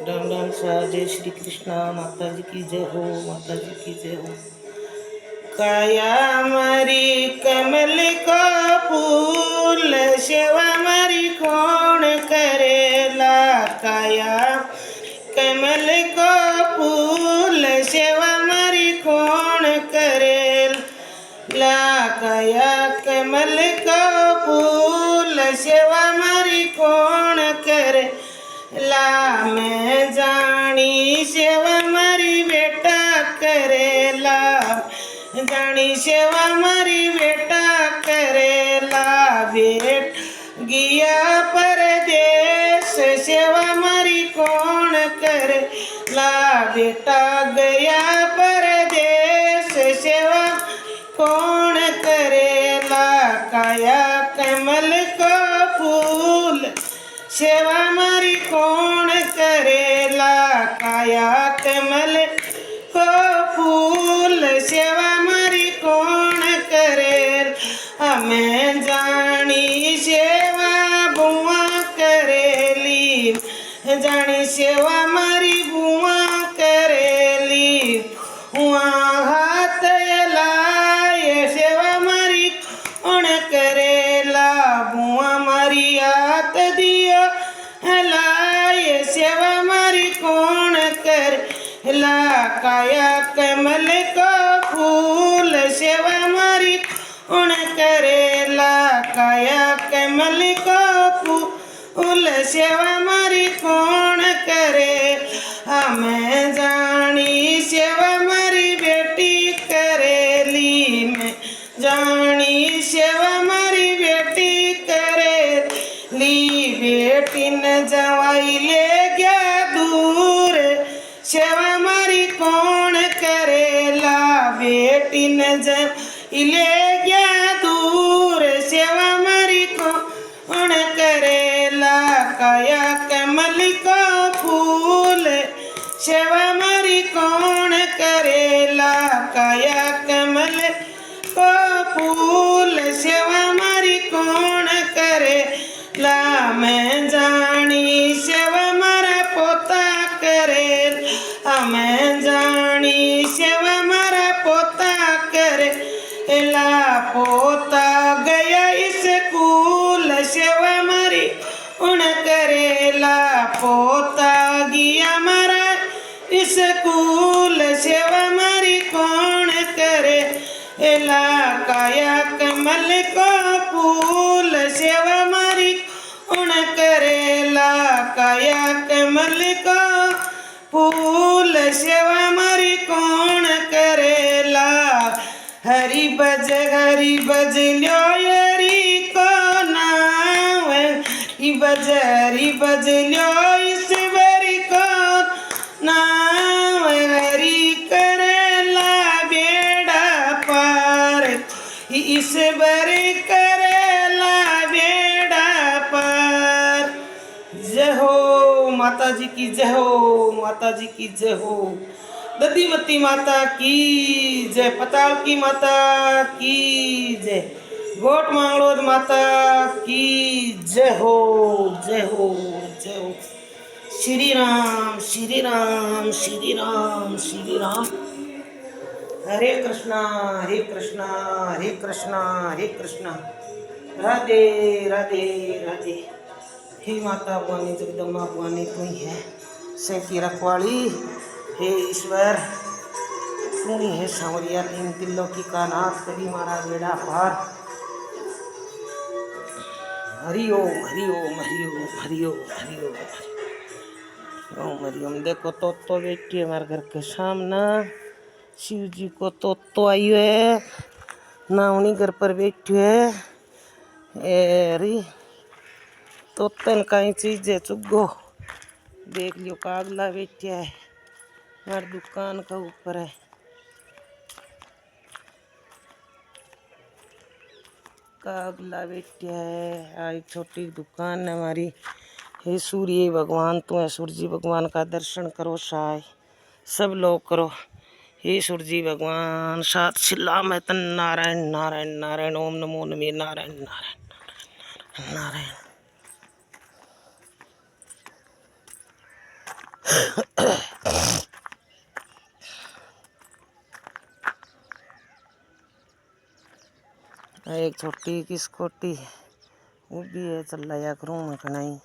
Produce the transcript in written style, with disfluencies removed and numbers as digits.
राम राम सा। जय श्री कृष्णा। माता जी की जय हो, माता जी की जय हो। काया मरी कमल का फूल, सेवा मरी कौन करेला। काया कमल को फूल, सेवा मरी कौन करेला। काया कमल को फूल, सेवा मरी कौन करे ला। मैं जानी सेवा मरी बेटा करेला, जानी सेवा मरी बेटा करेला। बेट गया परदेश, सेवा मरी कौन करेला। बेटा गया परदेश, सेवा कौन करेला। काया कमल को फूल, सेवा मरी कौन करेला। काया कमल को फूल, सेवा मरी कौन करेला। मैं जानी सेवा बुआ करेली, जानी सेवा मरी बुआ करेली। वहाँ हाथ लाए सेवा मरी कौन करेला। बुआ मरी हाथ दियो लाए, सेवा मरी कौन करेला। काया कमल को फूल, सेवा मरी कौन करेला। काया कमल को फूल, सेवा मरी कौन करेला। मैं जानी सेवा मरी बेटी करेली, मैं जानी सेवा मरी बेटी करेली। बेटी न जवाई ले गया दूर, सेवा मरी कौन करेला। बेटी न जवाई ले गया दूर, सेवा मरी कौन करेला। काया कमल को फूल, सेवा मरी कौन करेला। काया कमल को फूल, सेवा मरी कौन करेला। मैं जानी सेवा मरा पोता करेला, मैं जानी सेवा मरा पोता करेला। पोता गया स्कूल, सेवा मरी कौन करेला। पोता गया मरा स्कूल, सेवा मरी कौन करेला। काया कमल को फूल, सेवा मरी कौन करेला। काया कमल को फूल, सेवा मरी कौन करेला। हरि बज लो हरि को नाम, हरि बज लो ईश्वर को नाम। हरि करेला बेड़ा पार, ईश्वर करेला बेड़ा पार। जय हो माता जी की जय हो, माता जी की जय हो। दधिमती माता की जय, पताल की माता की जय, गोट मांगड़ोद माता की जय हो, जय हो, जय हो। श्री राम श्री राम श्री राम श्री राम। हरे कृष्णा हरे कृष्णा हरे कृष्णा हरे कृष्णा। राधे राधे राधे। हे माता भवानी जगदम्बा भवानी तू ही है सैकी रखवाली। हे ईश्वर तू ही है सांवरिया तीन त्रिलोकी का नाथ, कभी मारा बेड़ा पार। हरि ओम हरि ओम हरि ओम हरि ओम हरि ओम ओम हरि ओम। देखो तो बैठी है हमारे घर के सामने, शिव जी को तो आई है ना, उन्हीं घर पर बैठी है। अरे तो तन कई चीज है चुगो, देख लियो कागला बैठा है हमारी दुकान का ऊपर है। कागला बैठा है, आई छोटी दुकान है हमारी। हे सूर्य भगवान तू है, सूर्य भगवान का दर्शन करो साय, सब लोग करो। हे सूर्य भगवान सात शिला में तन नारायण नारायण नारायण, ओम नमो नमः नारायण नारायण नारायण। एक छोटी की स्कूटी वो भी है, चल जाया करूँ मैं कनाई।